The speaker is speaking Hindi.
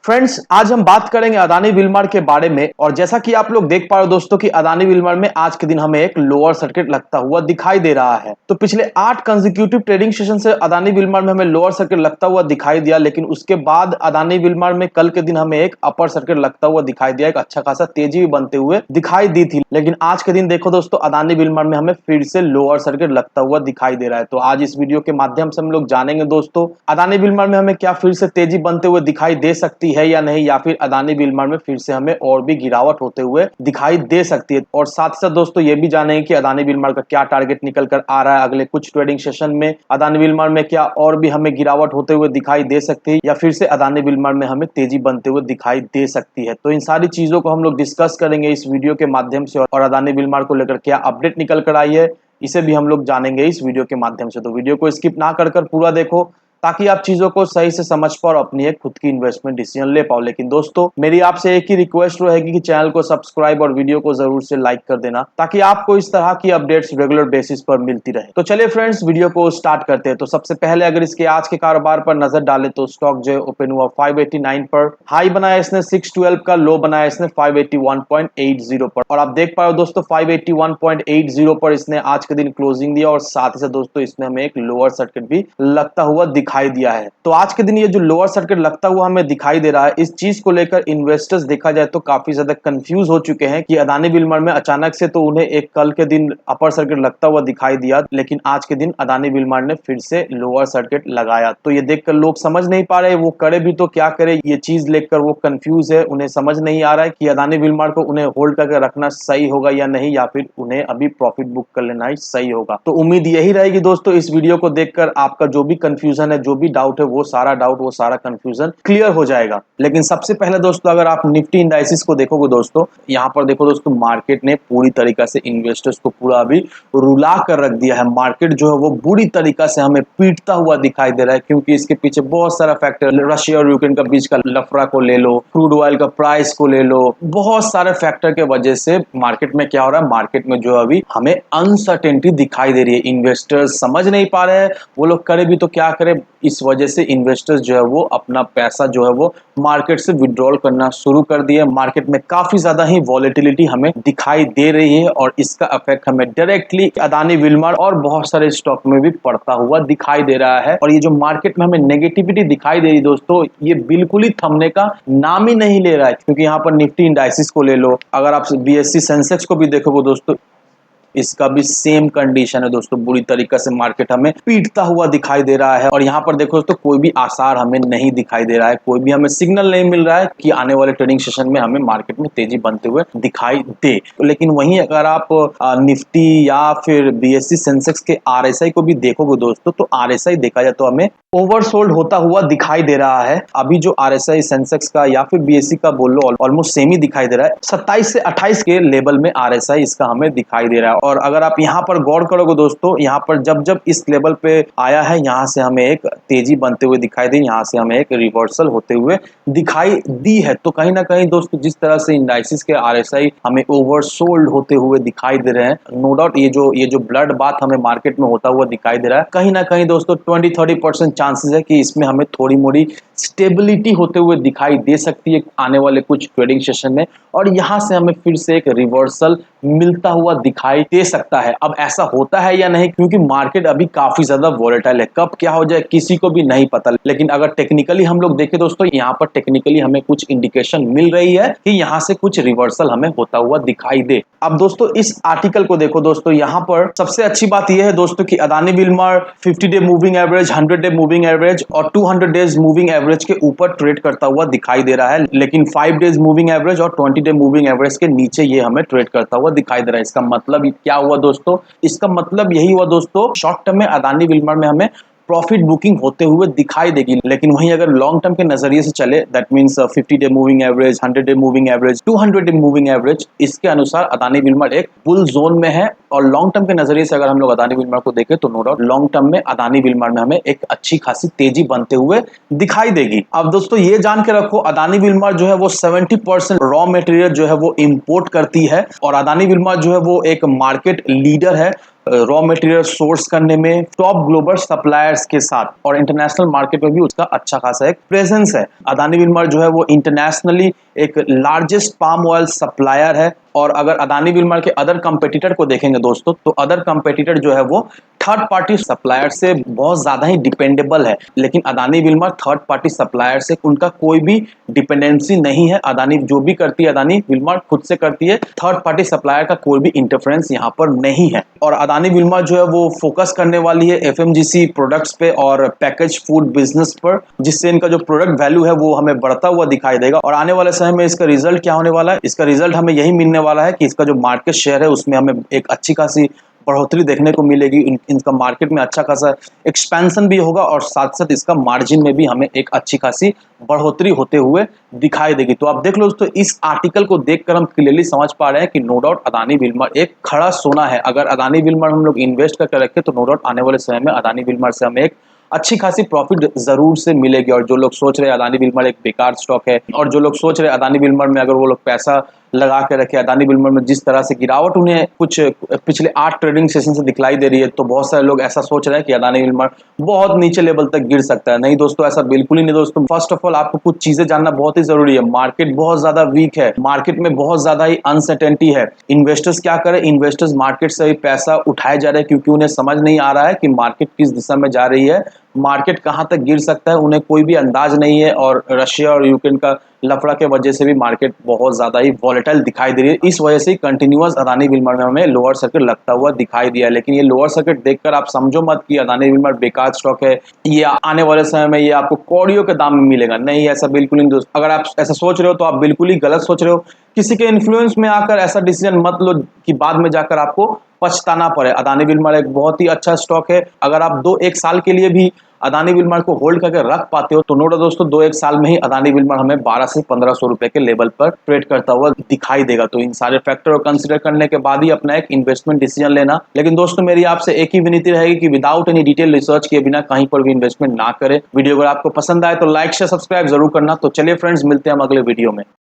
फ्रेंड्स, आज हम बात करेंगे अदानी विलमार के बारे में। और जैसा कि आप लोग देख पा रहे हो दोस्तों कि अदानी विलमार में आज के दिन हमें एक लोअर सर्किट लगता हुआ दिखाई दे रहा है। तो पिछले 8 कंसेक्यूटिव ट्रेडिंग सेशन से अदानी विलमार में हमें लोअर सर्किट लगता हुआ दिखाई दिया, लेकिन उसके बाद अदानी विलमार में कल के दिन हमें एक अपर सर्किट लगता हुआ दिखाई दिया। एक अच्छा खासा तेजी भी बनते हुए दिखाई दी थी, लेकिन आज के दिन देखो दोस्तों अदानी विलमार में हमें फिर से लोअर सर्किट लगता हुआ दिखाई दे रहा है। तो आज इस वीडियो के माध्यम से हम लोग जानेंगे दोस्तों अदानी विलमार में हमें क्या फिर से तेजी बनते हुए दिखाई दे सकती है या नहीं, या फिर अदानी विलमार में फिर से हमें और भी गिरावट होते हुए दिखाई दे सकती है। और साथ साथ दोस्तों ये भी जानेंगे कि अदानी विलमार का क्या टारगेट निकल कर आ रहा है अगले कुछ ट्रेडिंग सेशन में। अदानी विलमार में क्या और भी हमें गिरावट होते हुए दिखाई दे सकती है, या फिर से अदानी विलमार में हमें तेजी बनते हुए दिखाई दे सकती है। तो इन सारी चीजों को हम लोग डिस्कस करेंगे इस वीडियो के माध्यम से, और अदानी विलमार को लेकर क्या अपडेट निकल कर आई है इसे भी हम लोग जानेंगे इस वीडियो के माध्यम से। तो वीडियो को स्किप ना कर पूरा देखो ताकि आप चीजों को सही से समझ पाओ और अपनी एक खुद की इन्वेस्टमेंट डिसीजन ले पाओ। लेकिन दोस्तों मेरी आपसे एक ही रिक्वेस्ट रहेगी कि चैनल को सब्सक्राइब और वीडियो को जरूर से लाइक कर देना ताकि आपको इस तरह की अपडेट्स रेगुलर बेसिस पर मिलती रहे। तो चलिए फ्रेंड्स वीडियो को स्टार्ट करते हैं। तो सबसे पहले अगर इसके आज के कारोबार पर नजर डाले तो स्टॉक जो ओपन हुआ 589 पर, हाई बनाया इसने 612 का, लो बनाया इसने 581.80 पर। और आप देख पा रहे हो दोस्तों 581.80 पर इसने आज के दिन क्लोजिंग दिया, और साथ ही साथ दोस्तों इसमें हमें एक लोअर सर्किट भी लगता हुआ दिखाई दिया है। तो आज के दिन ये जो लोअर सर्किट लगता हुआ हमें दिखाई दे रहा है, इस चीज को लेकर इन्वेस्टर्स देखा जाए तो काफी ज्यादा कंफ्यूज हो चुके हैं कि अदानी विलमार में अचानक से तो उन्हें एक कल के दिन अपर सर्किट लगता हुआ दिखाई दिया, लेकिन आज के दिन अदानी विलमार ने फिर से लोअर सर्किट लगाया। तो ये देखकर लोग समझ नहीं पा रहे वो करे भी तो क्या करे। ये चीज लेकर वो कंफ्यूज है, उन्हें समझ नहीं आ रहा है कि अदानी विलमार को उन्हें होल्ड करके रखना सही होगा या नहीं, या फिर उन्हें अभी प्रॉफिट बुक कर लेना ही सही होगा। तो उम्मीद यही रहेगी दोस्तों इस वीडियो को देखकर आपका जो भी कंफ्यूजन है, जो भी डाउट है, वो सारा कंफ्यूजन क्लियर हो जाएगा। लेकिन सबसे पहले दोस्तों अगर आप निफ्टी इंडाइसिस को देखोगे दोस्तों, यहाँ पर देखो दोस्तों मार्केट ने पूरी तरीका से इन्वेस्टर्स को पूरा अभी रुला कर रख दिया है। मार्केट जो है वो बुरी तरीका से हमें पीटता हुआ दिखाई दे रहा है, क्योंकि इसके पीछे बहुत सारा फैक्टर, रशिया और यूक्रेन का बीच का लफड़ा को ले लो, क्रूड ऑयल का प्राइस को ले लो, बहुत सारे फैक्टर के वजह से मार्केट में क्या हो रहा है, मार्केट में जो अभी हमें अनसर्टेनिटी दिखाई दे रही है। इन्वेस्टर्स समझ नहीं पा रहे हैं वो लोग करे भी तो क्या करे। इस वजह से इन्वेस्टर्स जो है वो अपना पैसा जो है वो मार्केट से विड्रॉल करना शुरू कर दिए। मार्केट में काफी ज्यादा ही वॉलेटिलिटी हमें दिखाई दे रही है, और इसका इफेक्ट हमें डायरेक्टली अदानी विलमार और बहुत सारे स्टॉक में भी पड़ता हुआ दिखाई दे रहा है। और ये जो मार्केट में हमें नेगेटिविटी दिखाई दे रही दोस्तों, ये बिल्कुल ही थमने का नाम ही नहीं ले रहा है। क्योंकि यहाँ पर निफ्टी इंडाइसिस को ले लो, अगर आप बीएससी सेंसेक्स को भी देखोगे दोस्तों, इसका भी सेम कंडीशन है दोस्तों। बुरी तरीके से मार्केट हमें पीटता हुआ दिखाई दे रहा है, और यहाँ पर देखो दोस्तों कोई भी आसार हमें नहीं दिखाई दे रहा है, कोई भी हमें सिग्नल नहीं मिल रहा है कि आने वाले ट्रेडिंग सेशन में हमें मार्केट में तेजी बनते हुए दिखाई दे। लेकिन वहीं अगर आप निफ्टी या फिर बीएससी सेंसेक्स के आरएसआई को भी देखोगे दोस्तों, तो आरएसआई देखा जाए तो हमें ओवरसोल्ड होता हुआ दिखाई दे रहा है। अभी जो आरएसआई सेंसेक्स का या फिर बीएससी का बोल लो ऑलमोस्ट सेम ही दिखाई दे रहा है। 27 से 28 के लेवल में आरएसआई इसका हमें दिखाई दे रहा है। और अगर आप यहाँ पर गौर करोगे दोस्तों, यहाँ पर जब जब इस लेवल पे आया है, यहाँ से हमें एक तेजी बनते हुए दिखाई दी, यहाँ से हमें एक रिवर्सल होते हुए दिखाई दी है। तो कहीं ना कहीं दोस्तों जिस तरह से इंडाइसिस के आरएसआई हमें ओवरसोल्ड होते हुए दिखाई दे रहे हैं, नो डाउट ये जो ब्लड बात हमें मार्केट में होता हुआ दिखाई दे रहा है, कहीं ना कहीं दोस्तों 20-30% चांसेस है कि इसमें हमें थोड़ी मोड़ी स्टेबिलिटी होते हुए दिखाई दे सकती है आने वाले कुछ ट्रेडिंग सेशन में, और यहां से हमें फिर से एक रिवर्सल मिलता हुआ दिखाई दे सकता है। अब ऐसा होता है या नहीं, क्योंकि मार्केट अभी काफी ज्यादा वोलेटाइल है, कब क्या हो जाए किसी को भी नहीं पता। लेकिन अगर टेक्निकली हम लोग देखें दोस्तों, यहाँ पर टेक्निकली हमें कुछ इंडिकेशन मिल रही है कि यहाँ से कुछ रिवर्सल हमें होता हुआ दिखाई दे। अब दोस्तों इस आर्टिकल को देखो दोस्तों, यहाँ पर सबसे अच्छी बात यह है दोस्तों कि Adani Wilmar 50 day moving average, 100 day moving average और 200 डेज मूविंग एवरेज के ऊपर ट्रेड करता हुआ दिखाई दे रहा है, लेकिन 5 डेज मूविंग एवरेज और 20 डे मूविंग एवरेज के नीचे ये हमें ट्रेड करता हुआ दिखाई दे रहा है। इसका मतलब क्या हुआ दोस्तों, इसका मतलब यही हुआ दोस्तों, शॉर्ट टर्म में अदानी विलमार में हमें प्रॉफिट बुकिंग होते हुए दिखाई देगी। लेकिन वहीं अगर लॉन्ग टर्म के नजरिए से चले, that means 50 day moving average, 100 day moving average, 200 day moving average, इसके अनुसार अदानी विलमार एक बुल जोन में है। और लॉन्ग टर्म के नजरिए से अगर हम लोग अदानी विलमार को देखें तो नो डाउट लॉन्ग टर्म में अदानी विलमार में हमें एक अच्छी खासी तेजी बनते हुए दिखाई देगी। अब दोस्तों ये जान के रखो, अदानी विलमार जो है वो 70% रॉ मटेरियल जो है वो इंपोर्ट करती है, और अदानी विलमार जो है वो एक मार्केट लीडर है। रॉ मटेरियल सोर्स करने में टॉप ग्लोबल सप्लायर्स के साथ और इंटरनेशनल मार्केट में भी उसका अच्छा खासा एक प्रेजेंस है। अदानी विल्मर जो है वो इंटरनेशनली एक लार्जेस्ट पाम ऑयल सप्लायर है। और अगर अदानी विल्मर के अदर कंपेटिटर को देखेंगे दोस्तों, तो अदर कंपेटिटर जो है वो थर्ड पार्टी सप्लायर से बहुत ज्यादा ही डिपेंडेबल है, लेकिन Adani Wilmer third party supplier से उनका कोई भी डिपेंडेंसी नहीं है। अदानी जो भी करती है अदानी विल्मर खुद से करती है, थर्ड पार्टी सप्लायर का कोई भी इंटरफेरेंस यहाँ पर नहीं है। और अदानी विल्मर जो है वो फोकस करने वाली है एफएमजीसी प्रोडक्ट्स पे और पैकेज फूड बिजनेस पर, जिससे इनका जो प्रोडक्ट वैल्यू है वो हमें बढ़ता हुआ दिखाई देगा। और आने वाले समय में इसका रिजल्ट क्या होने वाला है, इसका रिजल्ट हमें यही मिलने वाला है कि इसका जो मार्केट शेयर है उसमें हमें एक अच्छी खासी बढ़ोतरी देखने को मिलेगी। इनका मार्केट में अच्छा खासा एक्सपेंशन भी होगा और साथ साथ इसका मार्जिन में भी हमें एक अच्छी खासी बढ़ोतरी होते हुए दिखाई देगी। तो आप देख लो दोस्तों, इस आर्टिकल को देखकर हम क्लियरली समझ पा रहे हैं कि नो डाउट अदानी विल्मर एक खड़ा सोना है। अगर अदानी विल्मर हम लोग इन्वेस्ट करके रखें तो नो डाउट आने वाले समय में अदानी विल्मर से हमें एक अच्छी खासी प्रॉफिट जरूर से मिलेगी। और जो लोग सोच रहे हैं अदानी विल्मर एक बेकार स्टॉक है, और जो लोग सोच रहे हैं अदानी विल्मर में अगर वो लोग पैसा लगा के रखे, अदानी विल्मर में जिस तरह से गिरावट उन्हें कुछ पिछले 8 ट्रेडिंग सेशन से दिखलाई दे रही है, तो बहुत सारे लोग ऐसा सोच रहे हैं कि अदानी विल्मर बहुत नीचे लेवल तक गिर सकता है। नहीं दोस्तों, ऐसा बिल्कुल ही नहीं दोस्तों। फर्स्ट ऑफ ऑल आपको कुछ चीजें जानना बहुत ही जरूरी है। मार्केट बहुत ज्यादा वीक है, मार्केट में बहुत ज्यादा ही अनसर्टेनिटी है। इन्वेस्टर्स क्या करें, इन्वेस्टर्स मार्केट से पैसा उठाए जा रहे हैं क्योंकि उन्हें समझ नहीं आ रहा है कि मार्केट किस दिशा में जा रही है, मार्केट कहां तक गिर सकता है, उन्हें कोई भी अंदाज नहीं है। और रशिया और यूक्रेन का लफड़ा के वजह से भी मार्केट बहुत ज्यादा ही वॉलेटाइल दिखाई दे रही है। इस वजह से कंटिन्यूअस अदानी विल्मर में हमें लोअर सर्किट लगता हुआ दिखाई दिया। लेकिन ये लोअर सर्किट देखकर आप समझो मत कि अदानी विल्मर बेकार स्टॉक है, ये आने वाले समय में ये आपको कौड़ियों के दाम में मिलेगा। नहीं, ऐसा बिल्कुल नहीं दोस्तों। अगर आप ऐसा सोच रहे हो तो आप बिल्कुल ही गलत सोच रहे हो। किसी के इन्फ्लुएंस में आकर ऐसा डिसीजन मत लो कि बाद में जाकर आपको पछताना पड़े। अदानी विल्मर एक बहुत ही अच्छा स्टॉक है। अगर आप 2-1 साल के लिए भी अदानी विल्मर को होल्ड करके रख पाते हो तो नो डाउट दोस्तों 2-1 साल में ही अदानी विल्मर हमें 12 से 1500 रुपए के लेवल पर ट्रेड करता हुआ दिखाई देगा। तो इन सारे फैक्टर को कंसीडर करने के बाद ही अपना एक इन्वेस्टमेंट डिसीजन लेना। लेकिन दोस्तों मेरी आपसे एक ही विनती रहेगी कि विदाउट एनी डिटेल रिसर्च किए बिना कहीं पर भी इन्वेस्टमेंट ना करें। वीडियो अगर आपको पसंद आए तो लाइक शेयर सब्सक्राइब जरूर करना। तो चलिए फ्रेंड्स, मिलते हैं हम अगले वीडियो में।